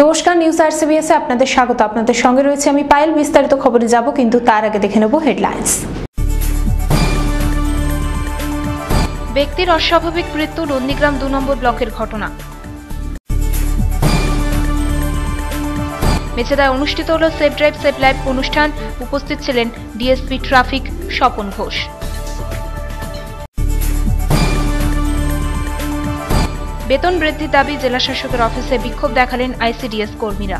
নমস্কার, নিউজ আরসিবিএস এ আপনাদের স্বাগত। আপনাদের সঙ্গে রয়েছে আমি পায়েল। বিস্তারিত খবরে যাব, কিন্তু তার আগে দেখে নেব হেডলাইন্স। ব্যক্তির অস্বাভাবিক মৃত্যু, নন্দীগ্রাম ২ নম্বর ব্লকের ঘটনা। মেছেদায় অনুষ্ঠিত হল সেফ ড্রাইভ সেভ লাইফ অনুষ্ঠান। উপস্থিত ছিলেন ডিএসপি ট্রাফিক স্বপন ঘোষ। বেতন বৃদ্ধির দাবি, জেলা শাসকের অফিসে বিক্ষোভ দেখালেন আইসিডিএস কর্মীরা।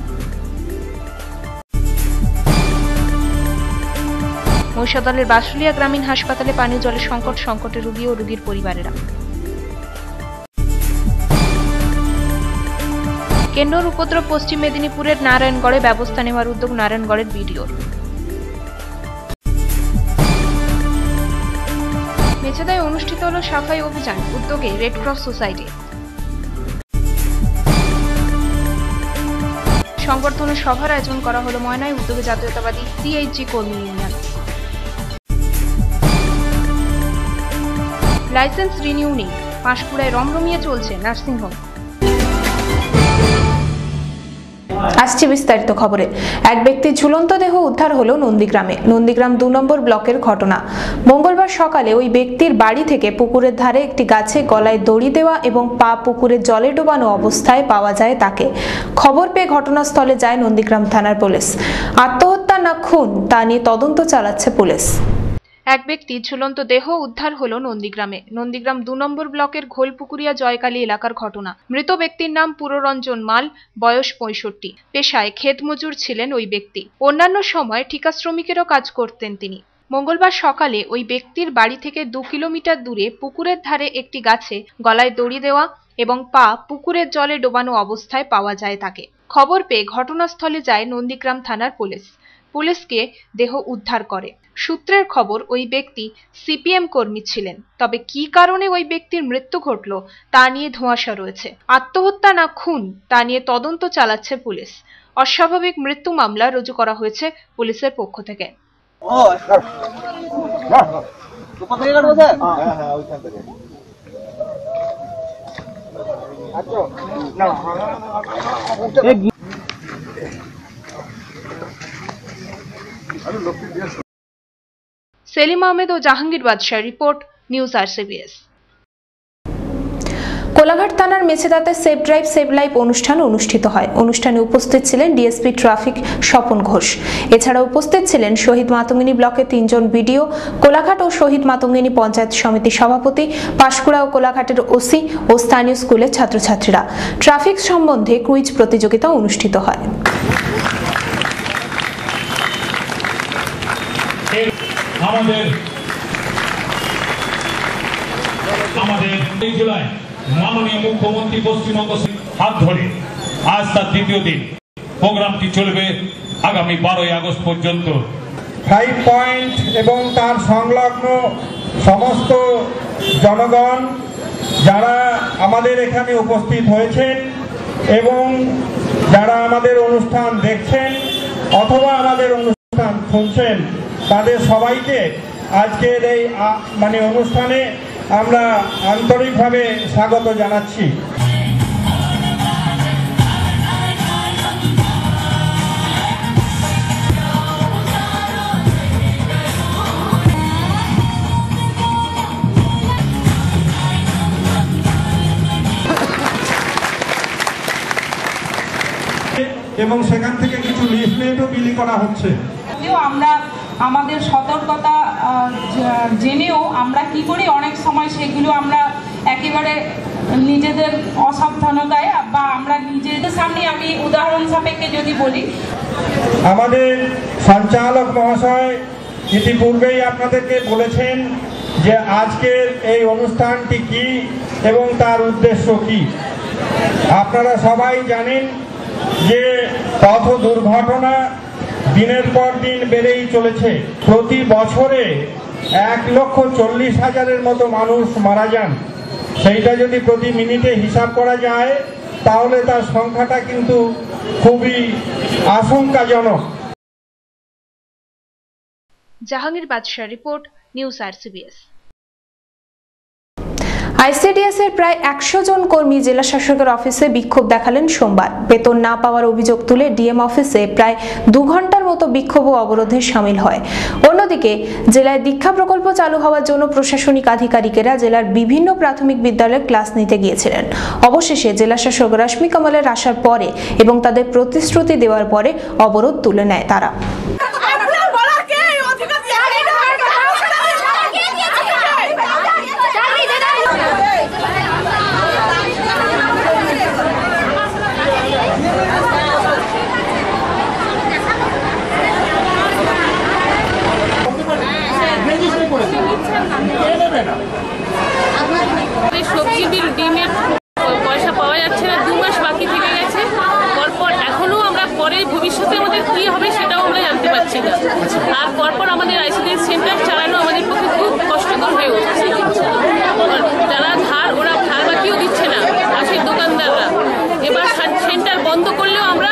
মহিষাদলের বাসুলিয়া গ্রামীণ হাসপাতালে পানীয় জলের সংকটে রোগী ও রোগীর পরিবারেরা। কেন্দ্রের উপদ্রব, পশ্চিম মেদিনীপুরের নারায়ণগড়ে ব্যবস্থা নেওয়ার উদ্যোগ নারায়ণগড়ের বিডিওর। মেছেদায় অনুষ্ঠিত হল সাফাই অভিযান, উদ্যোগে রেড ক্রস সোসাইটি। সংবর্ধনা সভার আয়োজন করা হলো ময়নায়, উদ্যোগে জাতীয়তাবাদী সিএইচজি কর্মী ইউনিয়ন। লাইসেন্স রিনিউ নেই, পাঁশকুড়ায় রমরমিয়ে চলছে নার্সিংহোম। আসছে বিস্তারিত খবরে। এক ব্যক্তির ঝুলন্ত দেহ উদ্ধার হলো নন্দীগ্রামে। নন্দীগ্রাম ২ নম্বর ব্লকের ঘটনা। মঙ্গলবার সকালে ওই ব্যক্তির বাড়ি থেকে পুকুরের ধারে একটি গাছে গলায় দড়ি দেওয়া এবং পা পুকুরে জলে ডোবানো অবস্থায় পাওয়া যায় তাকে। খবর পেয়ে ঘটনাস্থলে যায় নন্দীগ্রাম থানার পুলিশ। আত্মহত্যা না খুন তা নিয়ে তদন্ত চালাচ্ছে পুলিশ। এক ব্যক্তির ঝুলন্ত দেহ উদ্ধার হলো নন্দীগ্রামে। নন্দীগ্রাম ২ নম্বর ব্লকের ঘোলপুকুরিয়া জয়কালী এলাকার ঘটনা। মৃত ব্যক্তির নাম পুররঞ্জন মাল, বয়স ৬৫। পেশায় ক্ষেত মজুর ছিলেন ওই ব্যক্তি। অন্যান্য সময় ঠিকা শ্রমিকেরও কাজ করতেন তিনি। মঙ্গলবার সকালে ওই ব্যক্তির বাড়ি থেকে ২ কিলোমিটার দূরে পুকুরের ধারে একটি গাছে গলায় দড়ি দেওয়া এবং পা পুকুরের জলে ডোবানো অবস্থায় পাওয়া যায় তাকে। খবর পেয়ে ঘটনাস্থলে যায় নন্দীগ্রাম থানার পুলিশ। পুলিশকে দেহ উদ্ধার করে। সূত্রের খবর, ওই ব্যক্তি সিপিএম কর্মী ছিলেন। তবে কি কারণে ওই ব্যক্তির মৃত্যু ঘটল তা নিয়ে ধোঁয়াশা রয়েছে। আত্মহত্যা না খুন তা নিয়ে তদন্ত চালাচ্ছে পুলিশ। অস্বাভাবিক মৃত্যু মামলা রুজু করা হয়েছে পুলিশের পক্ষ থেকে। সেলিম আহমেদ ও জাহাঙ্গীর বাদশাহ রিপোর্ট, নিউজ আরসিবিএস। কোলাঘাট থানার মেছেদাতে সেফ ড্রাইভ সেভ লাইফ অনুষ্ঠান অনুষ্ঠিত হয়। অনুষ্ঠানে উপস্থিত ছিলেন ডিএসপি ট্রাফিক স্বপন ঘোষ। এছাড়া উপস্থিত ছিলেন শহীদ মাতঙ্গিনী ব্লকের ৩ জন বিডিও, কোলাঘাট ও শহীদ মাতঙ্গিনী পঞ্চায়েত সমিতির সভাপতি, পাঁশকুড়া ও কোলাঘাটের ওসি ও স্থানীয় স্কুলের ছাত্রছাত্রীরা। ট্রাফিক সম্বন্ধে কুইজ প্রতিযোগিতা অনুষ্ঠিত হয়। আমাদের এই জেলায় মাননীয় মুখ্যমন্ত্রী পশ্চিমবঙ্গ হাত ধরে আজ তার দ্বিতীয় দিন। প্রোগ্রামটি চলবে আগামী 12ই আগস্ট পর্যন্ত। 5 পয়েন্ট এবং তার সংলগ্ন সমস্ত জনগণ যারা আমাদের এখানে উপস্থিত হয়েছেন এবং যারা আমাদের অনুষ্ঠান দেখছেন অথবা আমাদের অনুষ্ঠান শুনছেন, তাদের সবাইকে আজকের এই অনুষ্ঠানে আমরা আন্তরিকভাবে স্বাগত জানাচ্ছি। এবং সেখান থেকে কিছু লিফলেটও বিলি করা হচ্ছে। আমরা আমাদের সতর্কতা জেনেও আমরা কি করি, অনেক সময় সেগুলো আমরা একেবারে নিজেদের অসাবধানতায় বা আমরা নিজেদের সামনে, আমি উদাহরণ সাপেক্ষে যদি বলি, আমাদের সঞ্চালক মহাশয় ইতিপূর্বেই আপনাদেরকে বলেছেন যে আজকের এই অনুষ্ঠানটি কি এবং তার উদ্দেশ্য কি। আপনারা সবাই জানেন যে পথ দুর্ঘটনা দিনের পর দিন বেড়েই চলেছে। প্রতি বছরে 1,40,000-এর মতো মানুষ মারা যান। সেইটা যদি প্রতি মিনিটে হিসাব করা যায় তাহলে তার সংখ্যাটা কিন্তু খুবই আশঙ্কাজনক। জাহাঙ্গীর বাদশাহ রিপোর্ট, নিউজ আরসিবিএস। আইসিডিএস এর প্রায় 100 জন কর্মী জেলা শাসকের অফিসে বিক্ষোভ দেখালেন সোমবার। বেতন না পাওয়ার অভিযোগ তুলে ডিএম অফিসে প্রায় 2 ঘন্টার মতো বিক্ষোভ ও অবরোধে শামিল হয়। অন্যদিকে জেলায় দীক্ষা প্রকল্প চালু হওয়ার জন্য প্রশাসনিক আধিকারিকেরা জেলার বিভিন্ন প্রাথমিক বিদ্যালয়ে ক্লাস নিতে গিয়েছিলেন। অবশেষে জেলা শাসক রশ্মি কামালের আসার পরে এবং তাদের প্রতিশ্রুতি দেওয়ার পরে অবরোধ তুলে নেয় তারা। সবজি বিল ডিমের পয়সা পাওয়া যাচ্ছে না, 2 মাস বাকি থেকে গেছে। পরপর এখনো আমরা পরে ভবিষ্যতে আমাদের কি হবে সেটাও আমরা জানতে পারছি না। আর পরপর আমাদের আইসিডিএস সেন্টার চালানো আমাদের পক্ষে খুব কষ্টকর হয়ে উঠছে। যারা ধার, ওরা ধার বাকিও দিচ্ছে না, পাশের দোকানদাররা। এবার সেন্টার বন্ধ করলেও আমরা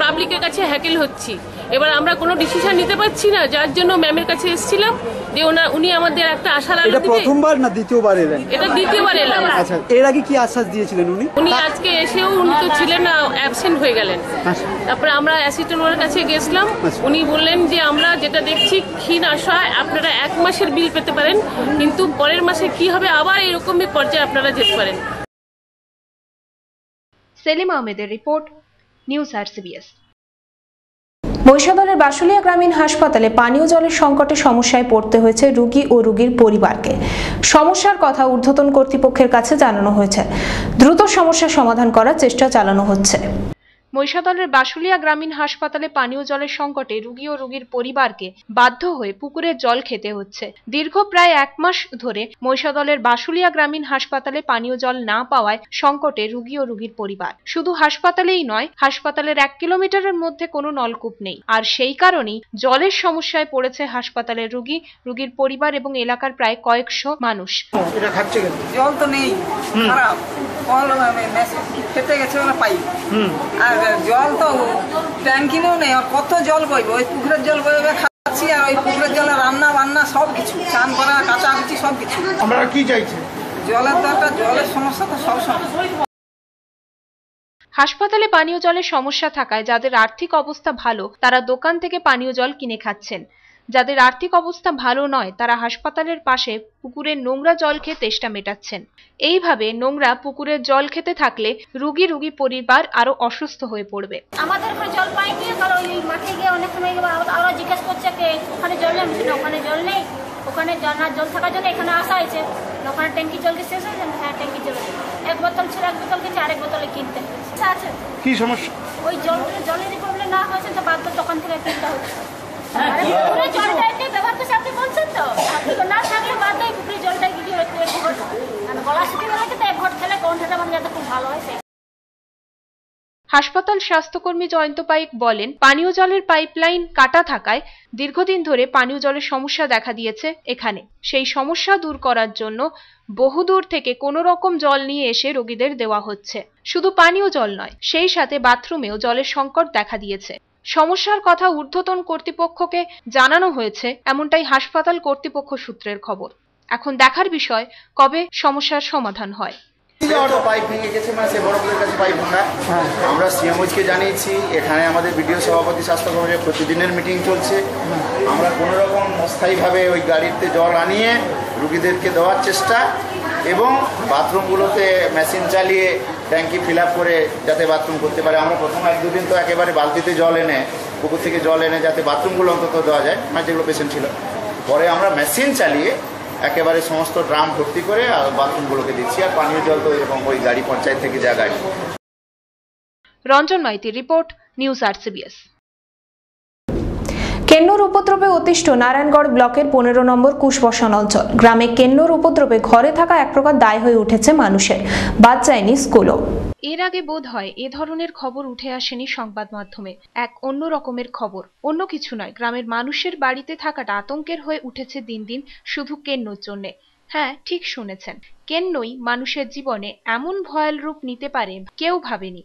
পাবলিকের কাছে হ্যাকেল হচ্ছি। এবার আমরা কোনো ডিসিশন নিতে পারছি না, যার জন্য ম্যামের কাছে এসেছিলাম যে উনি আমাদের একটা আশা লাগালেন। এটা প্রথমবার না দ্বিতীয়বার এলেন? এটা দ্বিতীয়বার এলাম। আচ্ছা, এর আগে কি আশ্বাস দিয়েছিলেন উনি? উনি আজকে এসেও উনি তো ছিলেন না, অ্যাবসেন্ট হয়ে গেলেন। তারপরে আমরা অ্যাসিস্ট্যান্ট ওনার কাছে গেছিলাম। উনি বললেন যে আমরা যেটা দেখছি ক্ষীণ আশায় আপনারা 1 মাসের বিল পেতে পারেন, কিন্তু পরের মাসে কি হবে আবার এরকমই পর্যায়ে আপনারা যেতে পারেন। সেলিম আহমেদের রিপোর্ট, নিউজ আরসিবিএস। মহিষাদলের বাসুলিয়া গ্রামীণ হাসপাতালে পানীয় জলের সংকটে সমস্যায় পড়তে হয়েছে রোগী ও রোগীর পরিবারকে। সমস্যার কথা ঊর্ধ্বতন কর্তৃপক্ষের কাছে জানানো হয়েছে। দ্রুত সমস্যার সমাধান করার চেষ্টা চালানো হচ্ছে। মহিষাদলের বাসুলিয়া গ্রামীণ হাসপাতালে পানীয় জলের সংকটে রোগী ও রোগীর পরিবারকে বাধ্য হয়ে পুকুরের জল খেতে হচ্ছে। দীর্ঘ প্রায় 1 মাস ধরে মহিষাদলের বাসুলিয়া গ্রামীণ হাসপাতালে পানীয় জল না পাওয়ায় সংকটে রোগী ও রোগীর পরিবার। শুধু হাসপাতালেই নয়, হাসপাতালের 1 কিলোমিটারের মধ্যে কোনো নলকূপ নেই। আর সেই কারণেই জলের সমস্যায় পড়েছে হাসপাতালের রোগী, রোগীর পরিবার এবং এলাকার প্রায় কয়েকশো মানুষ। জল তো নেই, খারাপ খেতে গেছে পাই। আর জল তো ট্যাঙ্কিনেও নেই, আর কত জল বইবে? ওই পুকুরের জল বইবে খাচ্ছি, আর ওই পুকুরের জলে রান্না বান্না সব কিছু, চান করা, কাচাকুচি সব কিছু। আমরা কি চাইছি? জলের দরকার, জলের সমস্যা তো সব সময়। হাসপাতালে পানীয় জলের সমস্যা থাকায় যাদের আর্থিক অবস্থা ভালো তারা দোকান থেকে পানীয় জল কিনে খাচ্ছেন। যাদের আর্থিক অবস্থা ভালো নয় তারা হাসপাতালের পাশে পুকুরের নোংরা জল খেয়ে তেষ্টা মেটাচ্ছেন। এইভাবে নোংরা পুকুরের জল খেতে থাকলে রোগী পরিবার আরো অসুস্থ হয়ে পড়বে। আমাদের ওখানে জল পাইনি, কারণ ওই মাঠে গিয়ে অনেক সময় আরো জিজ্ঞেস করছে ওখানে জল নেই, ওখানে জল নেই। ওখানে জল থাকার জন্য এখানে আসা হয়েছে। ওখানে ট্যাঙ্কি জল কি শেষ হয়েছে? হ্যাঁ, ট্যাঙ্কি জল 1 বোতল ছিল, 1 বোতল কিছু, আরেক বোতলে কিনতে আছে। কি সমস্যা? ওই জলেরই প্রবলেম না হয়েছে তো বাধ্য দোকান থেকে কিনতে হচ্ছে। পুকুরের জলটা এটাই ব্যবহার করছে, আপনি বলছেন তো। আপনি তো না থাকলে বাধ্য ওই পুকুরের জলটা গিয়ে গলা শুকিয়ে গেছে তো 1 ঘট খেলে কণ্ঠটা মানে যাতে খুব ভালো হয়। হাসপাতাল স্বাস্থ্যকর্মী জয়ন্ত পাইক বলেন, পানীয় জলের পাইপলাইন কাটা থাকায় দীর্ঘদিন ধরে পানীয় জলের সমস্যা দেখা দিয়েছে এখানে। সেই সমস্যা দূর করার জন্য বহুদূর থেকে কোনো রকম জল নিয়ে এসে রোগীদের দেওয়া হচ্ছে। শুধু পানীয় জল নয়, সেই সাথে বাথরুমেও জলের সংকট দেখা দিয়েছে। সমস্যার কথা ঊর্ধ্বতন কর্তৃপক্ষকে জানানো হয়েছে, এমনটাই হাসপাতাল কর্তৃপক্ষ সূত্রের খবর। এখন দেখার বিষয় কবে সমস্যার সমাধান হয়। পাইপ ভেঙে গেছে, মানে সে বড়দের কাছে পাইপ ভাঙা। আমরা সিএমওইচকে জানিয়েছি, এখানে আমাদের বিডিও সভাপতি স্বাস্থ্যকর্মীর প্রতিদিনের মিটিং চলছে। আমরা কোনো রকম অস্থায়ীভাবে ওই গাড়িতে জল আনিয়ে রুগীদেরকে দেওয়ার চেষ্টা, এবং বাথরুমগুলোতে মেশিন চালিয়ে ট্যাঙ্কি ফিল আপ করে যাতে বাথরুম করতে পারে। আমরা প্রথম 1-2 দিন তো একেবারে বালতিতে জল এনে, পুকুর থেকে জল এনে যাতে বাথরুমগুলো অন্তত দেওয়া যায়, মানে যেগুলো পেশেন্ট ছিল। পরে আমরা মেশিন চালিয়ে একেবারে সমস্ত ড্রাম ভর্তি করে বাথরুমগুলোকে দিচ্ছি। আর পানীয় জল তো এরকম ওই গাড়ি পঞ্চায়েত থেকে যা গাড়ি। রঞ্জন মাইতির রিপোর্ট, নিউজ আরসিবিএস। কেন্নর উপদ্রবে অতিষ্ঠ নারায়ণগড় ব্লকের 15 নম্বর কুশবসান অঞ্চল। গ্রামে কেন্নর উপদ্রবে ঘরে থাকা এক প্রকার দায় হয়ে উঠেছে মানুষের, বাদ যায়নি স্কুলও। এর আগে বোধ হয় এ ধরনের খবর উঠে আসেনি সংবাদ মাধ্যমে। এক অন্য রকমের খবর, অন্য কিছু নয়, গ্রামের মানুষের বাড়িতে থাকাটা আতঙ্কের হয়ে উঠেছে দিন দিন শুধু কেন্নর জন্যে। হ্যাঁ, ঠিক শুনেছেন, কেন্নই মানুষের জীবনে এমন ভয়াল রূপ নিতে পারে কেউ ভাবেনি।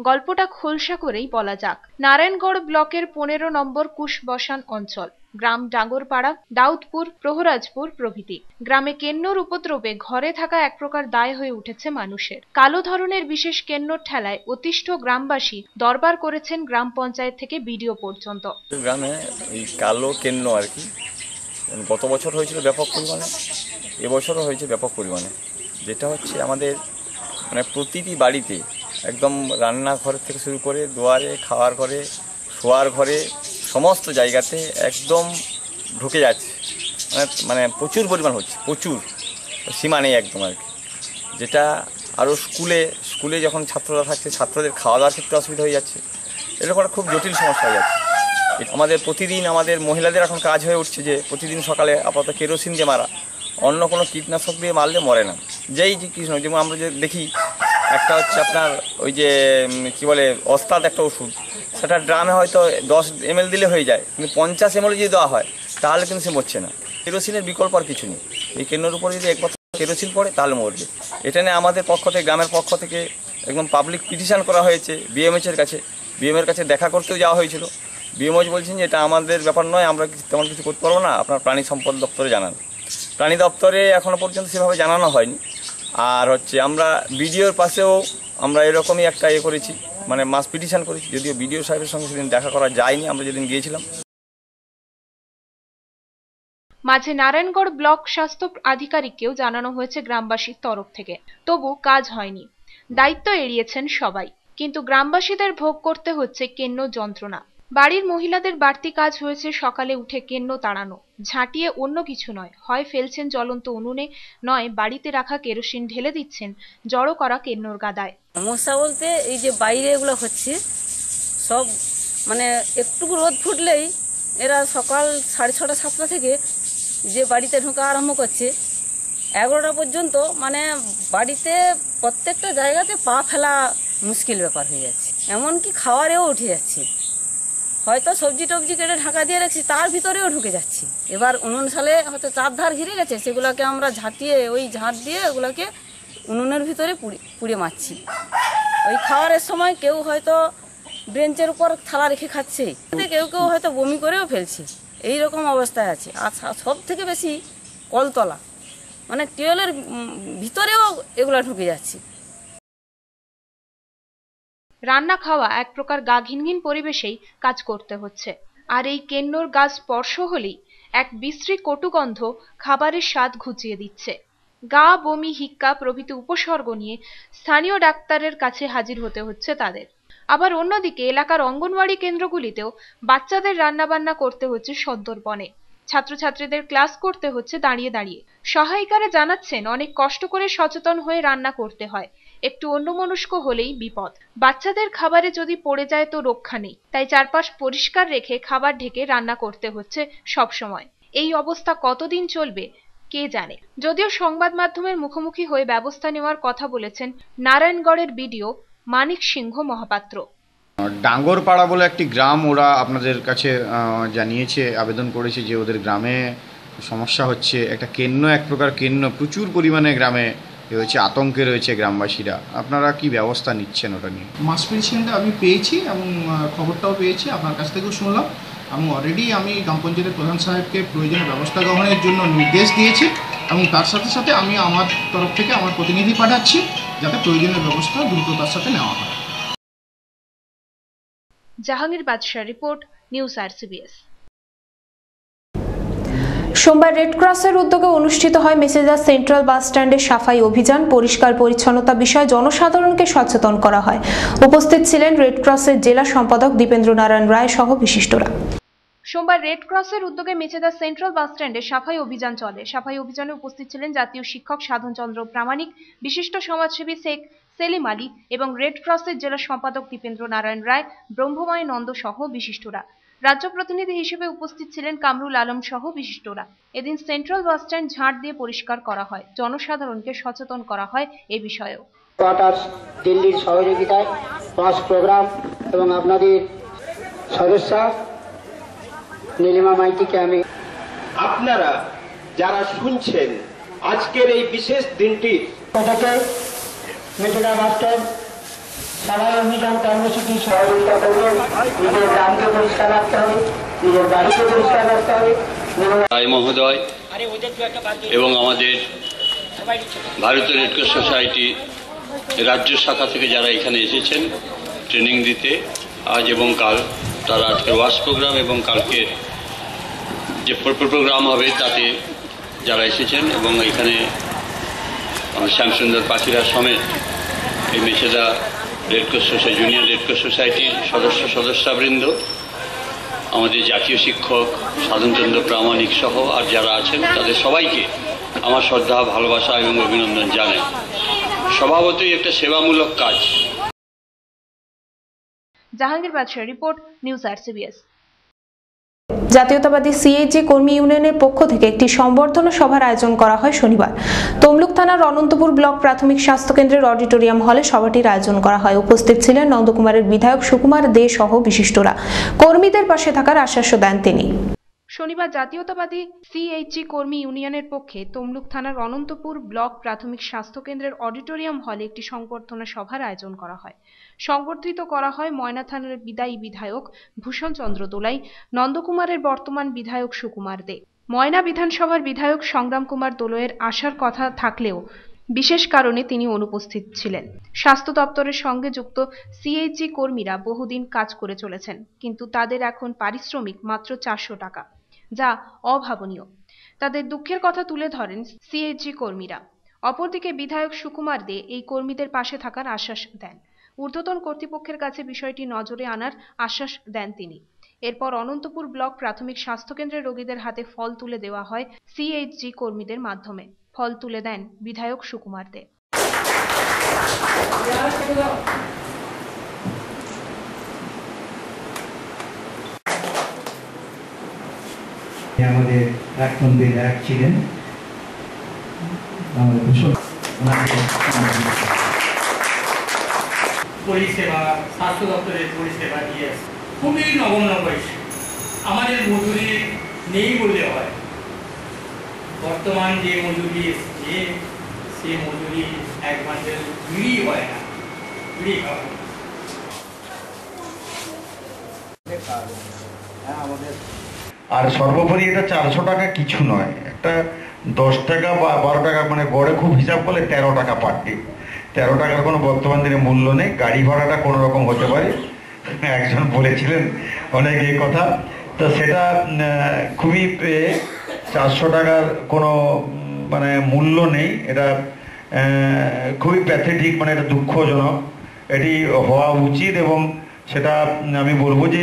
গল্পটা খোলসা করেই বলা যাক। নারায়ণগড় ব্লকের 15 নম্বর কুশবসান অঞ্চল। গ্রাম ডাঙ্গরপাড়া, দাউদপুর, প্রহরাজপুর প্রভৃতি। গ্রামে কেন্নর উপদ্রবে ঘরে থাকা এক প্রকার দায় হয়ে উঠেছে মানুষের। কালো ধরনের বিশেষ কেন্নর ঠেলায় অতিষ্ঠ গ্রামবাসী দরবার করেছেন গ্রাম পঞ্চায়েত থেকে বিডিও পর্যন্ত। গ্রামে এই কালো কেন্ন আর কি গত বছর হয়েছিল ব্যাপক পরিমাণে, এবছরও হয়েছে ব্যাপক পরিমাণে। যেটা হচ্ছে আমাদের মানে প্রতিটি বাড়িতে একদম রান্নাঘর থেকে শুরু করে দুয়ারে, খাওয়ার ঘরে, শোয়ার ঘরে, সমস্ত জায়গাতে একদম ঢুকে যাচ্ছে। মানে প্রচুর পরিমাণ হচ্ছে, প্রচুর, সীমা নেই একদম আর কি। যেটা আরও স্কুলে যখন ছাত্ররা থাকছে, ছাত্রদের খাওয়া দাওয়ার ক্ষেত্রে অসুবিধা হয়ে যাচ্ছে। এরকম একটা খুব জটিল সমস্যা হয়ে যাচ্ছে। আমাদের প্রতিদিন আমাদের মহিলাদের এখন কাজ হয়ে উঠছে যে প্রতিদিন সকালে আপাতত কেরোসিন দিয়ে মারা, অন্য কোনো কীটনাশক দিয়ে মারলে মরে না। যেই যে কৃষ্ণ, যেমন আমরা যে দেখি একটা হচ্ছে আপনার ওই যে কী বলে ওস্তাদ একটা ওষুধ, সেটা ড্রামে হয়তো 10 ml দিলে হয়ে যায়, কিন্তু 50 ml যদি দেওয়া হয় তাহলে কিন্তু সে মরছে না। কেরোসিনের বিকল্প আর কিছু নেই। এই কেন্দ্রের উপরে যদি একবার কেরোসিন পড়ে তাহলে মরবে। এটা নিয়ে আমাদের পক্ষ থেকে, গ্রামের পক্ষ থেকে একদম পাবলিক পিটিশন করা হয়েছে বিএমএইচের কাছে। বিএমের কাছে দেখা করতেও যাওয়া হয়েছিল। বিএমএইচ বলছেন যে এটা আমাদের ব্যাপার নয়, আমরা তেমন কিছু করতে পারবো না, আপনার প্রাণী সম্পদ দপ্তরে জানান। প্রাণী দপ্তরে এখনও পর্যন্ত সেভাবে জানানো হয়নি। আর হচ্ছে আমরা বিডিওর পাশেও আমরা এরকমই একটা করেছি, মানে মাস পিটিশন করেছি, যদিও বিডিও সাহেবের সঙ্গে সেদিন দেখা করা যায়নি, আমরা যেদিন গিয়েছিলাম। মাঝে নারায়ণগড় ব্লক স্বাস্থ্য আধিকারিককেও জানানো হয়েছে গ্রামবাসীর তরফ থেকে, তবু কাজ হয়নি। দায়িত্ব এড়িয়েছেন সবাই, কিন্তু গ্রামবাসীদের ভোগ করতে হচ্ছে কেন্ন যন্ত্রণা। বাড়ির মহিলাদের বাড়তি কাজ হয়েছে সকালে উঠে কেন্ন তাড়ানো, ঝাঁটিয়ে অন্য কিছু নয়, হয় ফেলছেন জ্বলন্ত উনুনে, নয় বাড়িতে রাখা কেরোসিন ঢেলে দিচ্ছেন জড়ো করা কেন্নর গাদায়। সমস্যা বলতে এই যে বাইরে এগুলো হচ্ছে সব, মানে একটুকু রোদ ফুটলেই এরা সকাল 6:30 7টা থেকে যে বাড়িতে ঢোকা আরম্ভ করছে 11টা পর্যন্ত, মানে বাড়িতে প্রত্যেকটা জায়গাতে পা ফেলা মুশকিল ব্যাপার হয়ে যাচ্ছে। এমনকি খাওয়ারেও উঠে যাচ্ছে, হয়তো সবজি টবজি কেটে ঢাকা দিয়ে রাখছি তার ভিতরেও ঢুকে যাচ্ছে। এবার উনুন সালে হয়তো চারধার ঘিরে গেছে, সেগুলোকে আমরা ঝাঁটিয়ে ওই ঝাঁট দিয়ে ওগুলোকে উনুনের ভিতরে পুড়ে মারছি। ওই খাওয়ারের সময় কেউ হয়তো বেঞ্চের উপর থালা রেখে খাচ্ছে, কেউ কেউ হয়তো বমি করেও ফেলছে। এই রকম অবস্থায় আছে। আর সব থেকে বেশি কলতলা, মানে টিউবওয়েলের ভিতরেও এগুলো ঢুকে যাচ্ছে। রান্না খাওয়া এক প্রকার গা ঘিনঘিন পরিবেশেই কাজ করতে হচ্ছে। আর এই কেন্নর গা স্পর্শ হলেই এক বিশ্রী কটুগন্ধ খাবারের স্বাদ ঘুচিয়ে দিচ্ছে। গা, বমি, হিক্কা প্রভৃতি উপসর্গ নিয়ে স্থানীয় ডাক্তারের কাছে হাজির হতে হচ্ছে তাদের। আবার অন্যদিকে এলাকার অঙ্গনওয়াড়ি কেন্দ্রগুলিতেও বাচ্চাদের রান্নাবান্না করতে হচ্ছে সন্তর্পণে। ছাত্রছাত্রীদের ক্লাস করতে হচ্ছে দাঁড়িয়ে দাঁড়িয়ে। সহায়িকারা জানাচ্ছেন অনেক কষ্ট করে সচেতন হয়ে রান্না করতে হয়, একটু অন্যমনস্ক হলেই বিপদ। বাচ্চাদের খাবারে যদি পড়ে যায় তো রক্ষা নেই, তাই চারপাশ পরিষ্কার রেখে খাবার ঢেকে রান্না করতে হচ্ছে সব সময়। এই অবস্থা কতদিন চলবে কে জানে। যদিও সংবাদ মাধ্যমের মুখোমুখি হয়ে ব্যবস্থা নেওয়ার কথা বলেছেন নারায়ণগড়ের বিডিও মানিক সিংহ মহাপাত্র। ডাঙ্গরপাড়া বলে একটি গ্রাম ওরা আপনাদের কাছে জানিয়েছে, আবেদন করেছে যে ওদের গ্রামে সমস্যা হচ্ছে। একটা কেন্ন, এক প্রকার কেন্ন প্রচুর পরিমাণে গ্রামে রয়েছে, আতঙ্কে রয়েছে গ্রামবাসীরা। আপনারা কি ব্যবস্থা নিচ্ছেন ওটা নিয়ে? মাস পেশেন্ট আমি পেয়েছি এবং খবরটাও পেয়েছি, আপনার কাছ থেকেও শুনলাম। এবং অলরেডি আমি গ্রাম পঞ্চায়েতের প্রধান সাহেবকে প্রয়োজনীয় ব্যবস্থা গ্রহণের জন্য নির্দেশ দিয়েছি এবং তার সাথে সাথে আমি আমার তরফ থেকে আমার প্রতিনিধি পাঠাচ্ছি যাতে প্রয়োজনীয় ব্যবস্থা দ্রুততার সাথে নেওয়া হয়। জাহাঙ্গীর বাদশাহ রিপোর্ট, নিউজ RCBS। সোমবার রেড ক্রসের উদ্যোগে অনুষ্ঠিত হয় মেসেদার সেন্ট্রাল বাস স্ট্যান্ডে সাফাই অভিযান। পরিষ্কার পরিচ্ছন্নতা বিষয়ে জনসাধারণকে সচেতন করা হয়। উপস্থিত ছিলেন রেড ক্রসের জেলা সম্পাদক দীপেন্দ্র নারায়ণ রায় সহ বিশিষ্টরা। সোমবার রেড ক্রসের উদ্যোগে মেচেদা সেন্ট্রাল বাস স্ট্যান্ডে সাফাই অভিযান চলে। সাফাই অভিযানে উপস্থিত ছিলেন জাতীয় শিক্ষক সাধনচন্দ্র প্রামাণিক, বিশিষ্ট সমাজসেবী শেখ সেলিম আলী এবং রেড ক্রসের জেলা সম্পাদক দীপেন্দ্র নারায়ণ রায়, ব্রহ্মময় নন্দ সহ বিশিষ্টরা। রাজ্য প্রতিনিধি হিসেবে উপস্থিত ছিলেন কামরুল আলম সহ বিশিষ্টরা। এদিন সেন্ট্রাল বাস স্ট্যান্ড ঝাঁট দিয়ে পরিষ্কার করা হয়, জনসাধারণকে সচেতন করা হয় এ বিষয়েও। দিল্লির সহযোগিতায় বাস প্রোগ্রাম এবং আপনাদের সদস্য নীলিমা মাইতিকে আমি, আপনারা যারা শুনছেন আজকের এই বিশেষ দিনটি মেচেদা বাস স্ট্যান্ড সবাই অভিযান কর্মসূচি সহযোগিতা করবেন। নিজের গ্রামকে পরিষ্কার রাখতে হবে, নিজের বাড়িকে পরিষ্কার রাখতে হবে। রায় মহোদয় এবং আমাদের ভারতীয় রেডক্রস সোসাইটি রাজ্য শাখা থেকে যারা এখানে এসেছেন ট্রেনিং দিতে আজ এবং কাল, তারা আজকে ওয়াশ প্রোগ্রাম এবং কালকে যে প্রোগ্রাম হবে তাতে যারা এসেছেন এবং এখানে শ্যামসুন্দর পাখিরা সমেত এই Mecheda Red Cross society, junior Red Cross সোসাইটির সদস্যবৃন্দ, আমাদের জাতীয় শিক্ষক সাধনচন্দ্র প্রামাণিক সহ আর যারা আছেন তাদের সবাইকে আমার শ্রদ্ধা, ভালোবাসা এবং অভিনন্দন জানাই। স্বভাবতই একটা সেবামূলক কাজ। জাহাঙ্গীর বাদশাহ রিপোর্ট, নিউজ RCBS। জাতীয়তাবাদী সিএইচজি কর্মী ইউনিয়নের পক্ষ থেকে একটি সংবর্ধনা সভার আয়োজন করা হয় শনিবার। তমলুক থানার অনন্তপুর ব্লক প্রাথমিক স্বাস্থ্য কেন্দ্রের অডিটোরিয়াম হলে সভাটির আয়োজন করা হয়। উপস্থিত ছিলেন নন্দকুমারের বিধায়ক সুকুমার দে সহ বিশিষ্টরা। কর্মীদের পাশে থাকার আশ্বাস দেন তিনি। শনিবার জাতীয়তাবাদী সিএইচজি কর্মী ইউনিয়নের পক্ষে তমলুক থানার অনন্তপুর ব্লক প্রাথমিক স্বাস্থ্য কেন্দ্রের অডিটোরিয়াম হলে একটি সংবর্ধনা সভার আয়োজন করা হয়। সংবর্ধিত করা হয় ময়না থানার বিদায়ী বিধায়ক ভূষণ চন্দ্র দোলাই, নন্দকুমারের বর্তমান বিধায়ক সুকুমার দে। ময়না বিধানসভার বিধায়ক সংগ্রাম কুমার দোলয়ের আসার কথা থাকলেও বিশেষ কারণে তিনি অনুপস্থিত ছিলেন। স্বাস্থ্য দপ্তরের সঙ্গে যুক্ত সিএইচজি কর্মীরা বহুদিন কাজ করে চলেছেন, কিন্তু তাদের এখন পারিশ্রমিক মাত্র 400 টাকা, যা অভাবনীয়। তাদের দুঃখের কথা তুলে ধরেন সিএইচজি কর্মীরা। অপরদিকে বিধায়ক সুকুমার দে এই কর্মীদের পাশে থাকার আশ্বাস দেন। ঊর্ধ্বতন কর্তৃপক্ষের কাছে বিষয়টি নজরে আনার আশ্বাস দেন তিনি। এরপর অনন্তপুর ব্লক প্রাথমিক স্বাস্থ্যকেন্দ্রের রোগীদের হাতে ফল তুলে দেওয়া হয় সিএইচজি কর্মীদের মাধ্যমে। ফল তুলে দেন বিধায়ক সুকুমার দে। আমাদের প্রাক্তন বিধায়ক ছিলেন আমাদের পরিষেবা, স্বাস্থ্য দপ্তরের পরিষেবা দিয়ে খুবই নগণ্য পয়সা। আমাদের মজুরি নেই বললে হয়। বর্তমান যে মজুরি এসছে সে মজুরি এক মাসের বিড়ি হয় না, বিড়ি খাওয়া। আর সর্বোপরি এটা 400 টাকা কিছু নয়, একটা 10 টাকা বা 12 টাকা, মানে গড়ে খুব হিসাব করলে 13 টাকা পার ডে। 13 টাকার কোনো বর্তমান দিনে মূল্য নেই। গাড়ি ভাড়াটা কোনো রকম হতে পারে, একজন বলেছিলেন অনেক এই কথা, তো সেটা খুবই 400 টাকার কোনো মানে মূল্য নেই। এটা খুবই প্যাথেটিক, মানে এটা দুঃখজনক। এটি হওয়া উচিত এবং সেটা আমি বলবো যে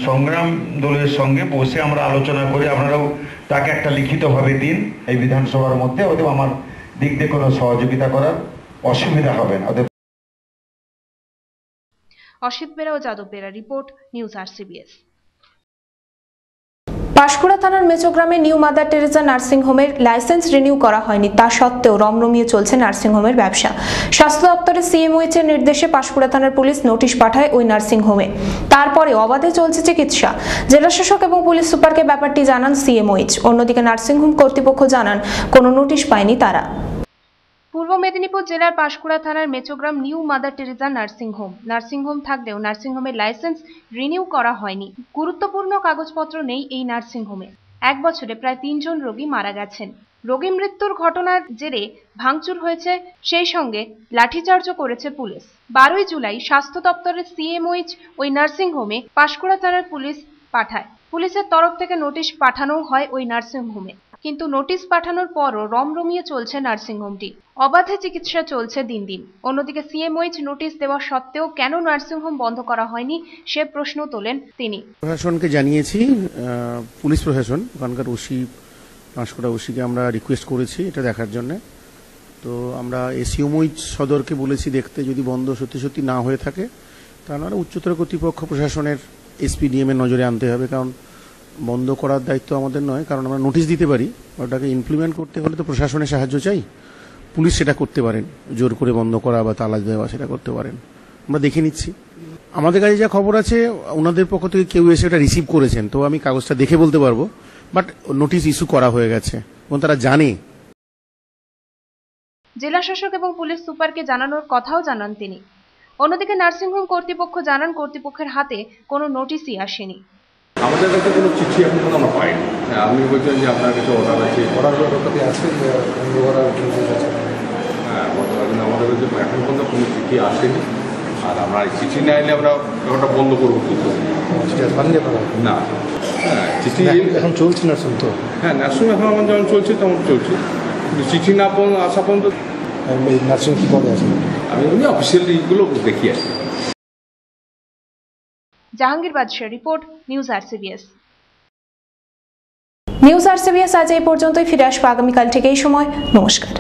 সংগ্রাম দলের সঙ্গে বসে আমরা আলোচনা করে আপনারাও তাকে একটা লিখিতভাবে দিন এই বিধানসভার মধ্যে, ওদের আমার দিক দিয়ে কোনো সহযোগিতা করার অসুবিধা হবে না। অসিত বেরা ও যাদব Bera report, news RCBS। Panskura থানার মেচোগ্রামে নিউ মাদার টেরেসা নার্সিংহোমের লাইসেন্স রিনিউ করা হয়নি, তা সত্ত্বেও রমরমিয়ে চলছে নার্সিংহোমের ব্যবসা। স্বাস্থ্য দপ্তরের সিএমওএইচ এর নির্দেশে পাঁশকুড়া থানার পুলিশ নোটিশ পাঠায় ওই নার্সিংহোমে। তারপরে অবাধে চলছে চিকিৎসা। জেলাশাসক এবং পুলিশ সুপারকে ব্যাপারটি জানান সিএমওএইচ। অন্যদিকে নার্সিংহোম কর্তৃপক্ষ জানান কোনো নোটিশ পায়নি তারা। পূর্ব মেদিনীপুর জেলার পাঁশকুড়া থানার মেচোগ্রাম নিউ মাদার টেরেসা নার্সিংহোম থাকলেও নার্সিংহোমের লাইসেন্স রিনিউ করা হয়নি। গুরুত্বপূর্ণ কাগজপত্র নেই এই নার্সিংহোমে। 1 বছরে প্রায় 3 জন রোগী মারা গেছেন। রোগী মৃত্যুর ঘটনার জেরে ভাঙচুর হয়েছে, সেই সঙ্গে লাঠিচার্জও করেছে পুলিশ। 12ই জুলাই স্বাস্থ্য দপ্তরের সিএমওএইচ ওই নার্সিংহোমে পাঁশকুড়া থানার পুলিশ পাঠায়। পুলিশের তরফ থেকে নোটিশ পাঠানো হয় ওই নার্সিংহোমে, কিন্তু নোটিশ পাঠানোর পরও রমরমিয়ে চলছে নার্সিংহোমটি। অবাধে চিকিৎসা চলছে দিন দিন। অন্যদিকে সিএমওএইচ নোটিশ দেওয়া সত্ত্বেও কেন নার্সিংহোম বন্ধ করা হয়নি সে প্রশ্ন তোলেন তিনি। প্রশাসনকে জানিয়েছি, পুলিশ প্রশাসন ওখানকার ওসি, পাঁশকুড়া ওসিকে আমরা রিকোয়েস্ট করেছি এটা দেখার জন্য। তো আমরা সিএমওএইচ সদরকে বলেছি দেখতে, যদি বন্ধ সত্যি সত্যি না হয়ে থাকে তাহলে উচ্চতর কর্তৃপক্ষ প্রশাসনের এসপিডিএম এর নজরে আনতে হবে, কারণ বন্ধ করার দায়িত্ব আমাদের নয়। কারণ আমরা নোটিশ দিতে পারি, ওটাকে ইমপ্লিমেন্ট করতে হলে তো প্রশাসনের সাহায্য চাই। পুলিশ সেটা করতে পারেন, জোর করে বন্ধ করা বা তালা দেওয়া সেটা করতে পারেন। আমরা দেখে নিচ্ছি। আমাদের কাছে যা খবর আছে ওনাদের পক্ষ থেকে কেউ এসে এটা রিসিভ করেছেন, তো আমি কাগজটা দেখে বলতে পারবো, বাট নোটিশ ইস্যু করা হয়ে গেছে এবং তারা জানে। জেলাশাসক এবং পুলিশ সুপারকে জানানোর কথাও জানান তিনি। অন্যদিকে নার্সিংহোম কর্তৃপক্ষ জানান কর্তৃপক্ষের হাতে কোনো নোটিশই আসেনি। আমাদের কাছে কোনো চিঠি এখন পর্যন্ত আমরা পাইনি। আপনি বলছেন যে আপনার কাছে অর্ডার আছে, কপি আছে হ্যাঁ কিন্তু আমাদের কাছে এখন পর্যন্ত কোনো চিঠি আসেনি। আর আমরা চিঠি না এলে আমরা ব্যাপারটা বন্ধ করবো না। হ্যাঁ চিঠি এখন চলছে নার্সিং তো, হ্যাঁ নার্সিং এখন আমার যেমন চলছে তেমন চলছে, কিন্তু চিঠি না আসা পর্যন্ত নার্সিং কি পদে আছে আমি এমনি অফিসিয়ালি এইগুলো দেখি আসি। জাহাঙ্গীর বাদশাহ report, news RCBS। News RCBS আজ এই পর্যন্তই, ফিরে আসবো আগামীকাল ঠিক এই সময়। নমস্কার।